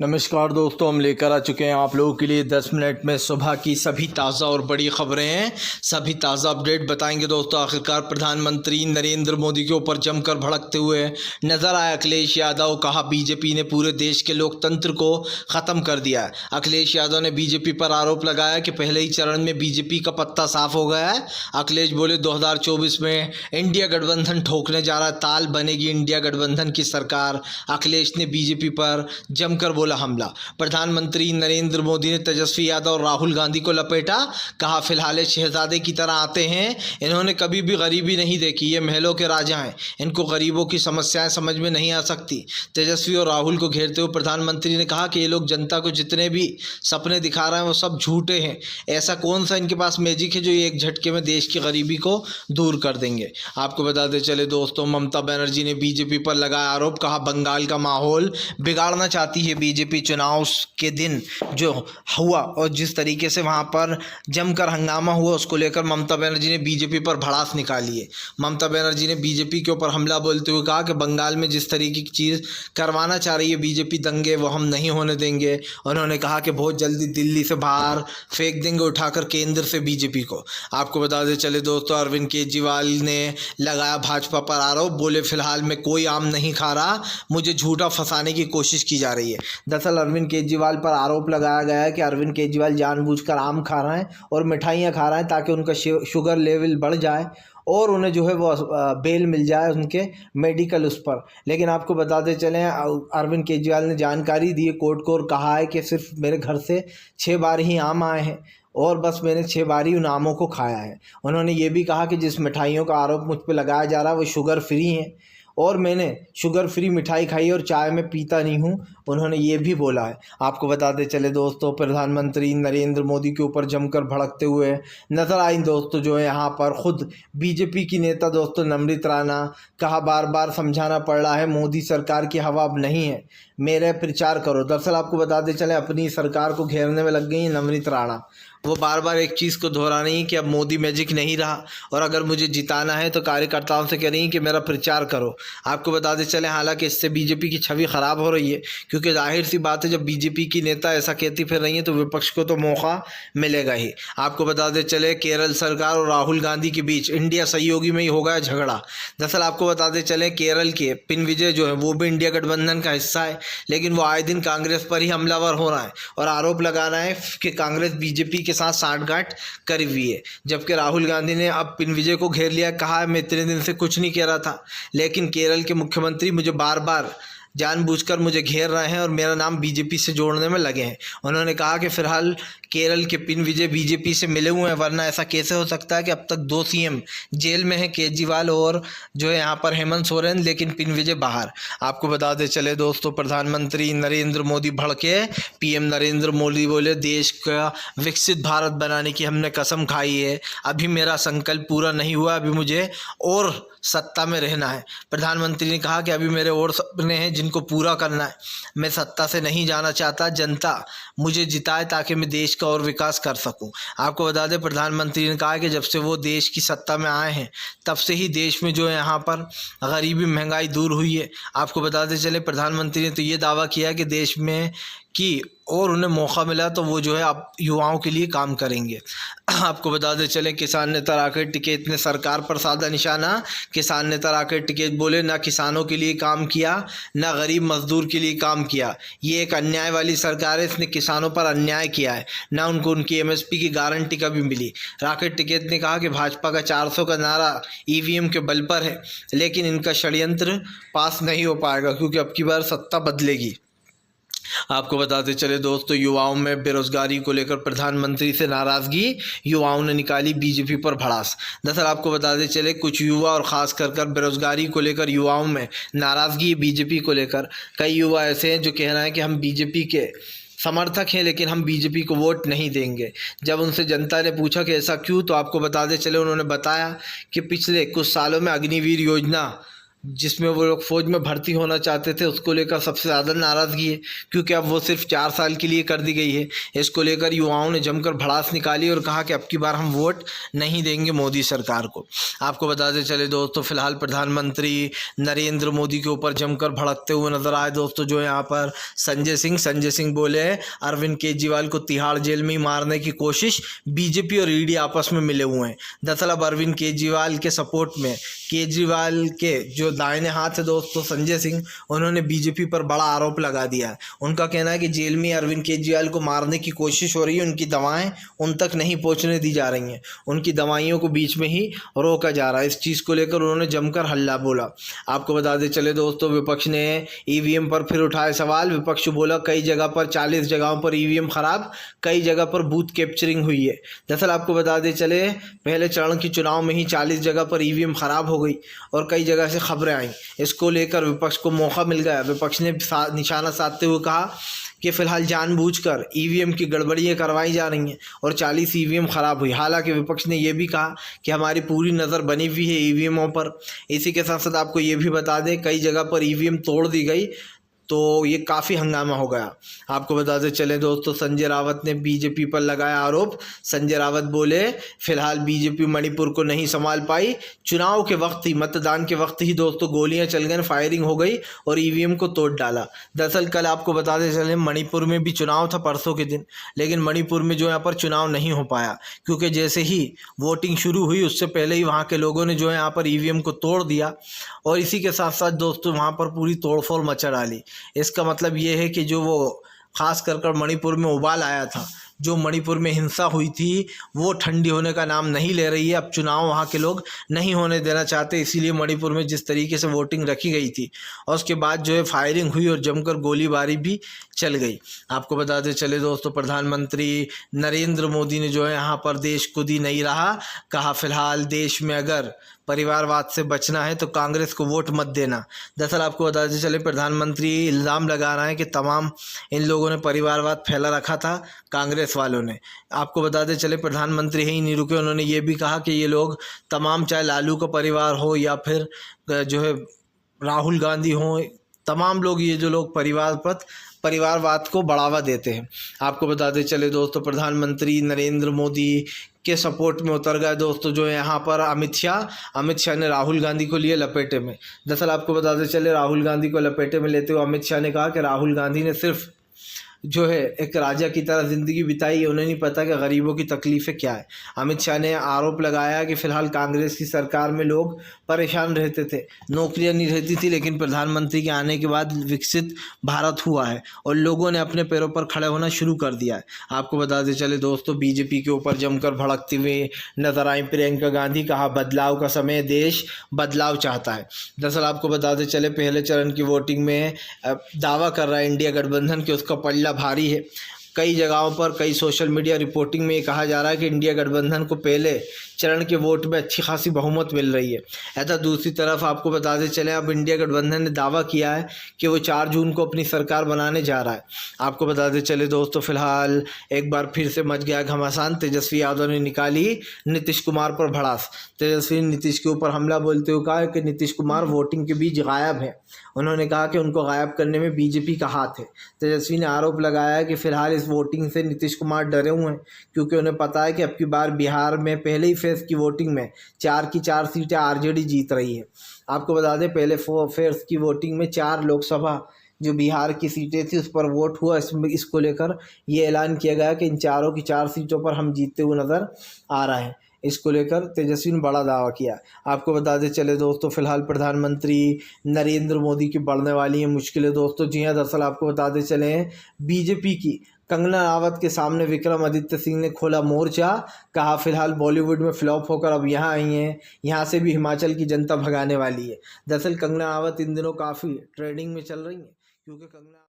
नमस्कार दोस्तों, हम लेकर आ चुके हैं आप लोगों के लिए 10 मिनट में सुबह की सभी ताज़ा और बड़ी खबरें हैं। सभी ताज़ा अपडेट बताएंगे दोस्तों। आखिरकार प्रधानमंत्री नरेंद्र मोदी के ऊपर जमकर भड़कते हुए नजर आए अखिलेश यादव। कहा बीजेपी ने पूरे देश के लोकतंत्र को ख़त्म कर दिया है। अखिलेश यादव ने बीजेपी पर आरोप लगाया कि पहले ही चरण में बीजेपी का पत्ता साफ हो गया है। अखिलेश बोले 2024 में इंडिया गठबंधन ठोकने जा रहा है, ताल बनेगी इंडिया गठबंधन की सरकार। अखिलेश ने बीजेपी पर जमकर बोला हमला। प्रधानमंत्री नरेंद्र मोदी ने तेजस्वी यादव और राहुल गांधी को लपेटा। कहा फिलहाल शहजादे की तरह आते हैं, इन्होंने कभी भी गरीबी नहीं देखी, ये महलों के राजा हैं, इनको गरीबों की समस्याएं समझ में नहीं आ सकती। तेजस्वी और राहुल को घेरते हुए प्रधानमंत्री ने कहा कि ये लोग जनता को जितने भी सपने दिखा रहे हैं वो सब झूठे हैं। ऐसा कौन सा इनके पास मैजिक है जो एक झटके में देश की गरीबी को दूर कर देंगे। आपको बताते चले दोस्तों, ममता बनर्जी ने बीजेपी पर लगाया आरोप। कहा बंगाल का माहौल बिगाड़ना चाहती है बीजेपी। चुनाव के दिन जो हुआ और जिस तरीके से वहां पर जमकर हंगामा हुआ, उसको लेकर ममता बनर्जी ने बीजेपी पर भड़ास निकाली है। ममता बनर्जी ने बीजेपी के ऊपर हमला बोलते हुए कहा कि बंगाल में जिस तरीके की चीज़ करवाना चाह रही है बीजेपी, दंगे, वो हम नहीं होने देंगे। उन्होंने कहा कि बहुत जल्दी दिल्ली से बाहर फेंक देंगे उठाकर केंद्र से बीजेपी को। आपको बता दें चले दोस्तों, अरविंद केजरीवाल ने लगाया भाजपा पर आरोप। बोले फिलहाल मैं कोई आम नहीं खा रहा, मुझे झूठा फंसाने की कोशिश की जा रही है। दरअसल अरविंद केजरीवाल पर आरोप लगाया गया है कि अरविंद केजरीवाल जानबूझकर आम खा रहे हैं और मिठाइयाँ खा रहे हैं ताकि उनका शुगर लेवल बढ़ जाए और उन्हें जो है वो बेल मिल जाए उनके मेडिकल उस पर। लेकिन आपको बताते चलें, अरविंद केजरीवाल ने जानकारी दी है कोर्ट को और कहा है कि सिर्फ मेरे घर से 6 बार ही आम आए हैं और बस मैंने 6 बार ही उन आमों को खाया है। उन्होंने ये भी कहा कि जिस मिठाइयों का आरोप मुझ पर लगाया जा रहा है वो शुगर फ्री हैं और मैंने शुगर फ्री मिठाई खाई और चाय में पीता नहीं हूँ, उन्होंने ये भी बोला है। आपको बताते चले दोस्तों, प्रधानमंत्री नरेंद्र मोदी के ऊपर जमकर भड़कते हुए नजर आई दोस्तों जो है यहाँ पर खुद बीजेपी की नेता दोस्तों नमृत राणा। कहा बार बार समझाना पड़ रहा है, मोदी सरकार की हवा अब नहीं है, मेरे प्रचार करो। दरअसल आपको बताते चले अपनी सरकार को घेरने में लग गई नमृत राणा। वो बार बार एक चीज़ को दोहरा रही है कि अब मोदी मैजिक नहीं रहा और अगर मुझे जिताना है तो कार्यकर्ताओं से कह रही हैं कि मेरा प्रचार करो। आपको बताते चले हालांकि इससे बीजेपी की छवि ख़राब हो रही है, क्योंकि जाहिर सी बात है जब बीजेपी की नेता ऐसा कहती फिर रही है तो विपक्ष को तो मौका मिलेगा ही। आपको बताते चले केरल सरकार और राहुल गांधी के बीच इंडिया सहयोगी में ही हो गया झगड़ा। दरअसल आपको बताते चले केरल के पिनविजय जो है वो भी इंडिया गठबंधन का हिस्सा है, लेकिन वो आए दिन कांग्रेस पर ही हमलावर हो रहा है और आरोप लगा रहा है कि कांग्रेस बीजेपी के साथ साठगांठ करी हुई है। जबकि राहुल गांधी ने अब पिनविजय को घेर लिया। कहा मैं इतने दिन से कुछ नहीं कह रहा था, लेकिन केरल के मुख्यमंत्री मुझे बार बार जानबूझकर मुझे घेर रहे हैं और मेरा नाम बीजेपी से जोड़ने में लगे हैं। उन्होंने कहा कि फिलहाल केरल के पिनविजय बीजेपी से मिले हुए हैं, वरना ऐसा कैसे हो सकता है कि अब तक 2 सीएम जेल में हैं, केजरीवाल और जो है यहाँ पर हेमंत सोरेन, लेकिन पिनविजय बाहर। आपको बताते चले दोस्तों, प्रधानमंत्री नरेंद्र मोदी भड़के। पीएम नरेंद्र मोदी बोले देश का विकसित भारत बनाने की हमने कसम खाई है, अभी मेरा संकल्प पूरा नहीं हुआ, अभी मुझे और सत्ता में रहना है। प्रधानमंत्री ने कहा कि अभी मेरे और सपने हैं जिनको पूरा करना है, मैं सत्ता से नहीं जाना चाहता, जनता मुझे जिताए ताकि मैं देश का और विकास कर सकूं। आपको बता दें प्रधानमंत्री ने कहा कि जब से वो देश की सत्ता में आए हैं तब से ही देश में जो है यहाँ पर गरीबी महंगाई दूर हुई है। आपको बताते चले प्रधानमंत्री ने तो ये दावा किया कि देश में कि और उन्हें मौका मिला तो वो जो है अब युवाओं के लिए काम करेंगे। आपको बताते चले किसान नेता राकेश टिकैत ने सरकार पर साधा निशाना। किसान नेता राकेश टिकैत बोले ना किसानों के लिए काम किया ना गरीब मजदूर के लिए काम किया, ये एक अन्याय वाली सरकार है, इसने किसानों पर अन्याय किया है, ना उनको उनकी एमएसपी की गारंटी कभी मिली। राकेश टिकैत ने कहा कि भाजपा का 400 का नारा ईवीएम के बल पर है, लेकिन इनका षड्यंत्र पास नहीं हो पाएगा क्योंकि अब की बार सत्ता बदलेगी। आपको बताते चले दोस्तों, युवाओं में बेरोजगारी को लेकर प्रधानमंत्री से नाराजगी, युवाओं ने निकाली बीजेपी पर भड़ास। दरअसल आपको बताते चले कुछ युवा और खास कर बेरोजगारी को लेकर युवाओं में नाराजगी बीजेपी को लेकर। कई युवा ऐसे हैं जो कह रहे हैं कि हम बीजेपी के समर्थक हैं लेकिन हम बीजेपी को वोट नहीं देंगे। जब उनसे जनता ने पूछा कि ऐसा क्यों, तो आपको बताते चले उन्होंने बताया कि पिछले कुछ सालों में अग्निवीर योजना जिसमें वो लोग फौज में भर्ती होना चाहते थे, उसको लेकर सबसे ज़्यादा नाराज़गी है, क्योंकि अब वो सिर्फ 4 साल के लिए कर दी गई है। इसको लेकर युवाओं ने जमकर भड़ास निकाली और कहा कि अब की बार हम वोट नहीं देंगे मोदी सरकार को। आपको बताते चले दोस्तों, फिलहाल प्रधानमंत्री नरेंद्र मोदी के ऊपर जमकर भड़कते हुए नजर आए दोस्तों। जो यहाँ पर संजय सिंह बोले अरविंद केजरीवाल को तिहाड़ जेल में ही मारने की कोशिश, बीजेपी और ईडी आपस में मिले हुए हैं। दरअसल अब अरविंद केजरीवाल के सपोर्ट में केजरीवाल के जो दाहिने हाथ है दोस्तों संजय सिंह, उन्होंने बीजेपी पर बड़ा आरोप लगा दिया है। उनका कहना है कि जेल में अरविंद केजरीवाल को मारने की कोशिश हो रही है, उनकी दवाएं उन तक नहीं पहुंचने दी जा रही हैं, उनकी दवाइयों को बीच में ही रोका जा रहा है। इस चीज़ को लेकर उन्होंने जमकर हल्ला बोला। आपको बता दें चले दोस्तों, विपक्ष ने ईवीएम पर फिर उठाए सवाल। विपक्ष बोला कई जगह पर 40 जगहों पर ईवीएम खराब, कई जगह पर बूथ कैप्चरिंग हुई है। दरअसल आपको बता दें चले, पहले चरण के चुनाव में ही 40 जगह पर ईवीएम खराब हो गई और कई जगह से खबरें आई। इसको लेकर विपक्ष को मौका मिल गया। विपक्ष ने निशाना साधते हुए कहा कि फिलहाल जानबूझकर ईवीएम की गड़बड़ियाँ करवाई जा रही हैं और 40 ईवीएम खराब हुई। हालांकि विपक्ष ने यह भी कहा कि हमारी पूरी नज़र बनी हुई है ईवीएमों पर। इसी के साथ साथ आपको ये भी बता दें, कई जगह पर ईवीएम तोड़ दी गई, तो ये काफ़ी हंगामा हो गया। आपको बताते चले दोस्तों, संजय रावत ने बीजेपी पर लगाया आरोप। संजय रावत बोले फिलहाल बीजेपी मणिपुर को नहीं संभाल पाई, चुनाव के वक्त ही, मतदान के वक्त ही दोस्तों गोलियां चल गई, फायरिंग हो गई और ईवीएम को तोड़ डाला। दरअसल कल आपको बताते चले, मणिपुर में भी चुनाव था परसों के दिन, लेकिन मणिपुर में जो यहाँ पर चुनाव नहीं हो पाया, क्योंकि जैसे ही वोटिंग शुरू हुई उससे पहले ही वहाँ के लोगों ने जो है यहाँ पर ईवीएम को तोड़ दिया और इसी के साथ साथ दोस्तों वहाँ पर पूरी तोड़फोड़ मचा डाली। इसका मतलब ये है कि जो वो खास कर मणिपुर में उबाल आया था, जो मणिपुर में हिंसा हुई थी, वो ठंडी होने का नाम नहीं ले रही है। अब चुनाव वहाँ के लोग नहीं होने देना चाहते, इसीलिए मणिपुर में जिस तरीके से वोटिंग रखी गई थी और उसके बाद जो है फायरिंग हुई और जमकर गोलीबारी भी चल गई। आपको बताते चले दोस्तों, प्रधानमंत्री नरेंद्र मोदी ने जो है यहाँ पर देश खुद ही नहीं रहा, कहा फिलहाल देश में अगर परिवारवाद से बचना है तो कांग्रेस को वोट मत देना। दरअसल आपको बताते चले, प्रधानमंत्री इल्ज़ाम लगा रहे हैं कि तमाम इन लोगों ने परिवारवाद फैला रखा था, कांग्रेस वालों ने। आपको बताते चले, प्रधानमंत्री ही नहीं रुके, उन्होंने ये भी कहा कि ये लोग तमाम, चाहे लालू का परिवार हो या फिर जो है राहुल गांधी हो, तमाम लोग, ये जो लोग परिवारवाद को बढ़ावा देते हैं। आपको बताते चले दोस्तों, प्रधानमंत्री नरेंद्र मोदी के सपोर्ट में उतर गए दोस्तों जो है यहाँ पर अमित शाह ने राहुल गांधी को लिए लपेटे में। दरअसल आपको बताते चले, राहुल गांधी को लपेटे में लेते हुए अमित शाह ने कहा कि राहुल गांधी ने सिर्फ जो है एक राजा की तरह ज़िंदगी बिताई है, उन्हें नहीं पता कि गरीबों की तकलीफ़ें क्या है। अमित शाह ने आरोप लगाया कि फ़िलहाल कांग्रेस की सरकार में लोग परेशान रहते थे, नौकरियां नहीं रहती थी, लेकिन प्रधानमंत्री के आने के बाद विकसित भारत हुआ है और लोगों ने अपने पैरों पर खड़े होना शुरू कर दिया है। आपको बताते चले दोस्तों, बीजेपी के ऊपर जमकर भड़कती हुई नजर आई प्रियंका गांधी, कहा बदलाव का समय, देश बदलाव चाहता है। दरअसल आपको बताते चले, पहले चरण की वोटिंग में दावा कर रहा है इंडिया गठबंधन कि उसका पल्ला भारी है। कई जगहों पर, कई सोशल मीडिया रिपोर्टिंग में ये कहा जा रहा है कि इंडिया गठबंधन को पहले चरण के वोट में अच्छी खासी बहुमत मिल रही है। ऐसा दूसरी तरफ आपको बताते चले, अब इंडिया गठबंधन ने दावा किया है कि वो 4 जून को अपनी सरकार बनाने जा रहा है। आपको बताते चले दोस्तों, फिलहाल एक बार फिर से मच गया घमासान। तेजस्वी यादव ने निकाली नीतीश कुमार पर भड़ास। तेजस्वी ने नीतीश के ऊपर हमला बोलते हुए कहा कि नीतीश कुमार वोटिंग के बीच गायब है। उन्होंने कहा कि उनको गायब करने में बीजेपी का हाथ है। तेजस्वी ने आरोप लगाया कि फिलहाल इस वोटिंग से नीतीश कुमार डरे हुए हैं, क्योंकि उन्हें पता है कि अब की बार बिहार में पहले ही फेज़ की वोटिंग में 4 की 4 सीटें आरजेडी जीत रही है। आपको बता दें, पहले फेज़ की वोटिंग में 4 लोकसभा जो बिहार की सीटें थी उस पर वोट हुआ। इसको लेकर ये ऐलान किया गया कि इन चारों की 4 सीटों पर हम जीतते हुए नज़र आ रहे हैं। इसको लेकर तेजस्वी ने बड़ा दावा किया। आपको बताते चले दोस्तों, फिलहाल प्रधानमंत्री नरेंद्र मोदी की बढ़ने वाली हैं मुश्किलें दोस्तों। जी हाँ, दरअसल आपको बताते चले, बीजेपी की कंगना रावत के सामने विक्रमादित्य सिंह ने खोला मोर्चा। कहा फिलहाल बॉलीवुड में फ्लॉप होकर अब यहाँ आई हैं, यहाँ से भी हिमाचल की जनता भगाने वाली है। दरअसल कंगना रावत इन दिनों काफ़ी ट्रेंडिंग में चल रही हैं, क्योंकि कंगना